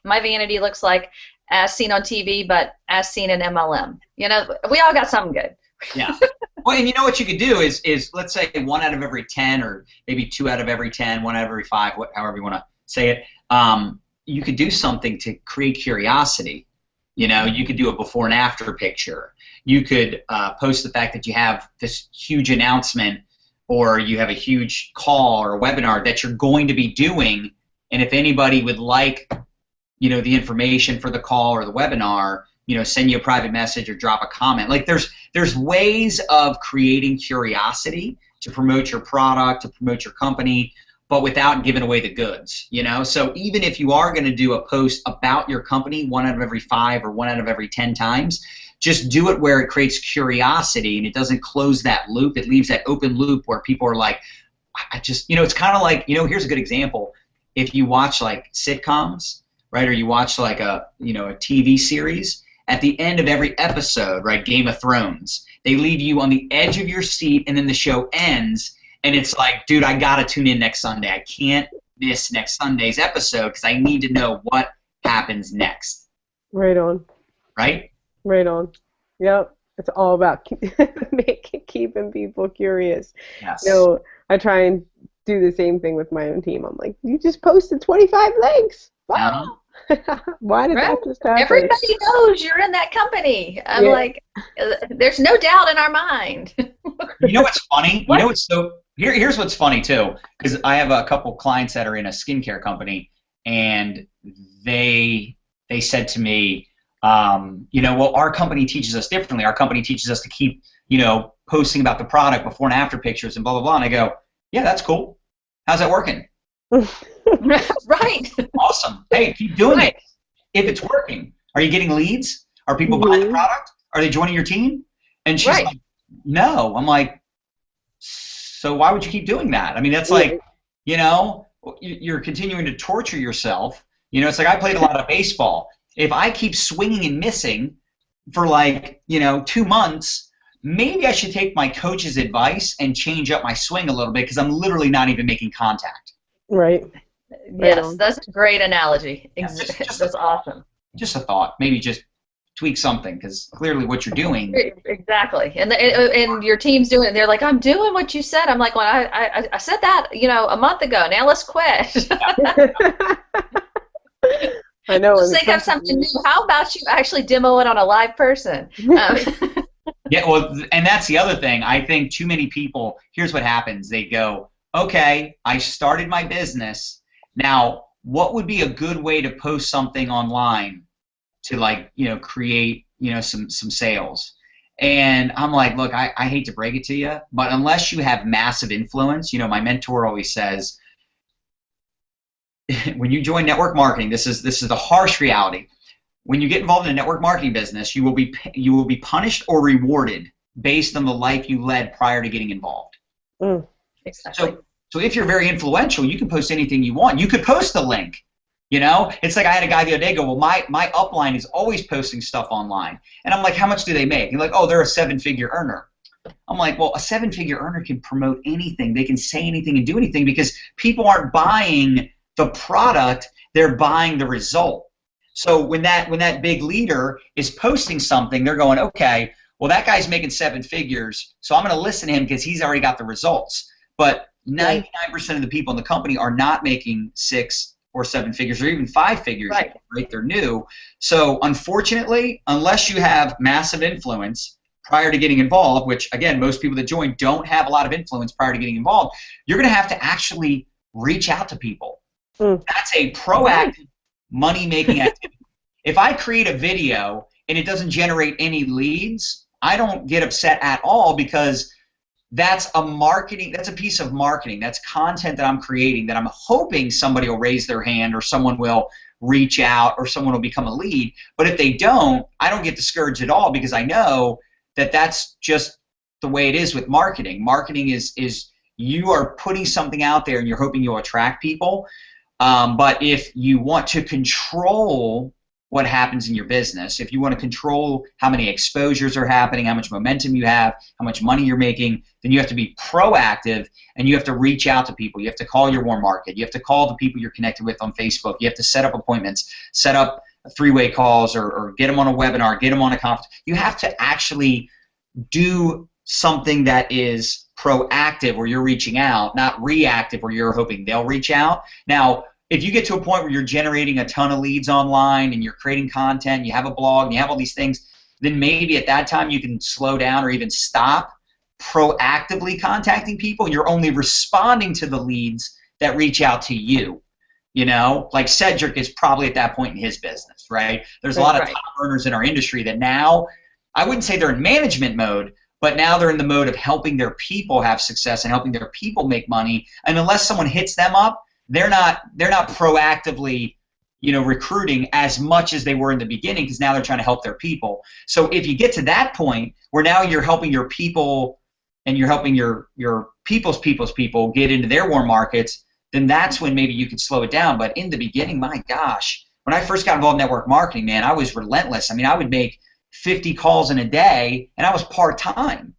my vanity looks like as seen on TV, but as seen in MLM. You know, we all got something good. Yeah. Well, and you know what you could do is let's say 1 out of every 10, or maybe 2 out of every 10, 1 out of every 5, however you want to say it. You could do something to create curiosity. You know, you could do a before and after picture. You could post the fact that you have this huge announcement, or you have a huge call or a webinar that you're going to be doing, and if anybody would like, you know, the information for the call or the webinar, you know, send you a private message or drop a comment. Like, there's ways of creating curiosity to promote your product, to promote your company, but without giving away the goods, you know? So even if you are going to do a post about your company 1 out of every 5 or 1 out of every 10 times, just do it where it creates curiosity and it doesn't close that loop. It leaves that open loop where people are like, you know, it's kind of like, you know, here's a good example. If you watch like sitcoms, right, or you watch like a TV series, at the end of every episode, right, Game of Thrones, they leave you on the edge of your seat, and then the show ends, and it's like, dude, I gotta tune in next Sunday. I can't miss next Sunday's episode because I need to know what happens next. Right on. Right? Right on. Yep. It's all about keeping people curious. Yes. You know, I try and do the same thing with my own team. I'm like, you just posted 25 links. Wow. Why did that just happen? Everybody knows you're in that company. I'm like, there's no doubt in our mind. You know what's funny? You know what's here's what's funny too, because I have a couple clients that are in a skincare company, and they said to me, you know, well, our company teaches us differently. Our company teaches us to keep, you know, posting about the product before and after pictures and blah blah blah. And I go, yeah, that's cool. How's that working? Right. Awesome. Hey, keep doing it. If it's working, are you getting leads? Are people buying the product? Are they joining your team? And she's like, no. I'm like, so why would you keep doing that? I mean, that's like, you know, you're continuing to torture yourself. You know, it's like I played a lot of baseball. If I keep swinging and missing for like, you know, 2 months, maybe I should take my coach's advice and change up my swing a little bit, because I'm literally not even making contact. Right. Yes, that's a great analogy. Yeah, that's awesome. Just a thought. Maybe just tweak something, because clearly what you're doing. Exactly. And your team's doing it. They're like, I'm doing what you said. I'm like, well, I said that, you know, a month ago. Now let's quit. I know. Let's think of something new. How about you actually demo it on a live person? Yeah, well, and that's the other thing. I think too many people, here's what happens. They go, okay, I started my business. Now, what would be a good way to post something online to, like, you know, create, you know, some sales? And I'm like, look, I hate to break it to you, but unless you have massive influence, you know, my mentor always says, when you join network marketing, this is the harsh reality. When you get involved in a network marketing business, you will be punished or rewarded based on the life you led prior to getting involved. Exactly. So if you're very influential, you can post anything you want. You could post a link. You know, it's like I had a guy the other day go, well, my upline is always posting stuff online, and I'm like, how much do they make? He's like, oh, they're a 7-figure earner. I'm like, well, a 7-figure earner can promote anything. They can say anything and do anything because people aren't buying the product, they're buying the result. So when that big leader is posting something, they're going, okay, well, that guy's making 7 figures, so I'm going to listen to him because he's already got the results. But 99% of the people in the company are not making 6 or 7 figures or even 5 figures, right? They're new. So unfortunately, unless you have massive influence prior to getting involved, which again, most people that join don't have a lot of influence prior to getting involved, you're going to have to actually reach out to people. That's a proactive money-making activity. If I create a video and it doesn't generate any leads, I don't get upset at all because that's a piece of marketing. That's content that I'm creating that I'm hoping somebody will raise their hand or someone will reach out or someone will become a lead. But if they don't, I don't get discouraged at all because I know that that's just the way it is with marketing. Marketing is you are putting something out there and you're hoping you'll attract people. But if you want to control what happens in your business, if you want to control how many exposures are happening, how much momentum you have, how much money you're making, then you have to be proactive and you have to reach out to people. You have to call your warm market. You have to call the people you're connected with on Facebook. You have to set up appointments, set up 3-way calls or get them on a webinar, get them on a conference. You have to actually do something that is proactive where you're reaching out, not reactive where you're hoping they'll reach out. Now, if you get to a point where you're generating a ton of leads online and you're creating content, you have a blog, and you have all these things, then maybe at that time you can slow down or even stop proactively contacting people. You're only responding to the leads that reach out to you. You know, like Cedric is probably at that point in his business, right? There's a lot of top earners in our industry that now, I wouldn't say they're in management mode, but now they're in the mode of helping their people have success and helping their people make money. And unless someone hits them up, they're not proactively, you know, recruiting as much as they were in the beginning because now they're trying to help their people. So if you get to that point where now you're helping your people and you're helping your people's people get into their warm markets, then that's when maybe you could slow it down. But in the beginning, my gosh, when I first got involved in network marketing, man, I was relentless. I mean, I would make 50 calls in a day, and I was part-time.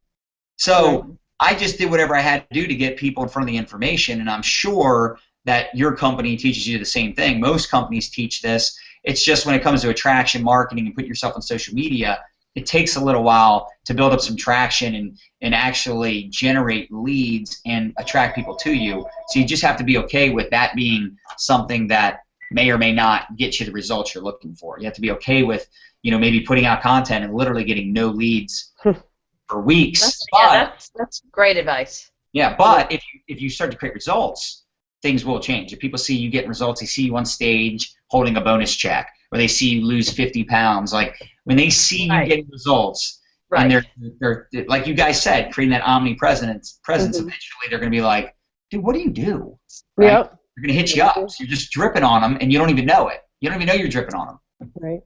So I just did whatever I had to do to get people in front of the information, and I'm sure that your company teaches you the same thing. Most companies teach this. It's just when it comes to attraction marketing and put yourself on social media, it takes a little while to build up some traction and actually generate leads and attract people to you. So you just have to be okay with that being something that may or may not get you the results you're looking for. You have to be okay with, you know, maybe putting out content and literally getting no leads for weeks. That's great advice. Yeah, but if you start to create results, things will change. If people see you getting results, they see you on stage holding a bonus check, or they see you lose 50 pounds. Like when they see you getting results, and they're like you guys said, creating that omnipresence, eventually they're going to be like, dude, what do you do? Right? Yep. They're going to hit you up. So you're just dripping on them, and you don't even know it. You don't even know you're dripping on them.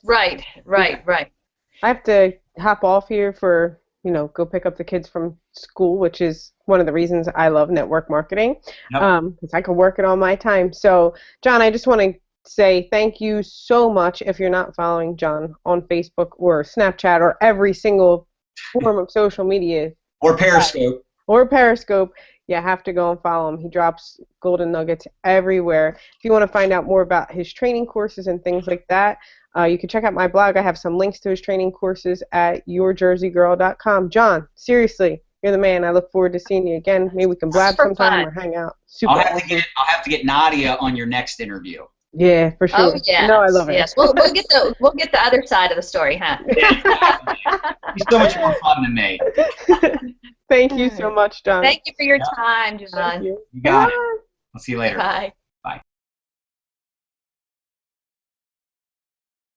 Right. I have to hop off here for, you know, go pick up the kids from school, which is one of the reasons I love network marketing, because I can work it on my time. So, John, I just want to say thank you so much. If you're not following John on Facebook or Snapchat or every single form of social media. Or Periscope. You have to go and follow him. He drops golden nuggets everywhere. If you want to find out more about his training courses and things like that, you can check out my blog. I have some links to his training courses at yourjerseygirl.com. John, seriously, you're the man. I look forward to seeing you again. Maybe we can blab sometime or hang out. Super. I'll have to get Nadia on your next interview. Yeah, for sure. Oh, yes. No, I love it. Yes, we'll get the other side of the story, huh? He's so much more fun than me. Thank you so much, John. Thank you for your time, John. Thank you. You got it. I'll see you later. Bye.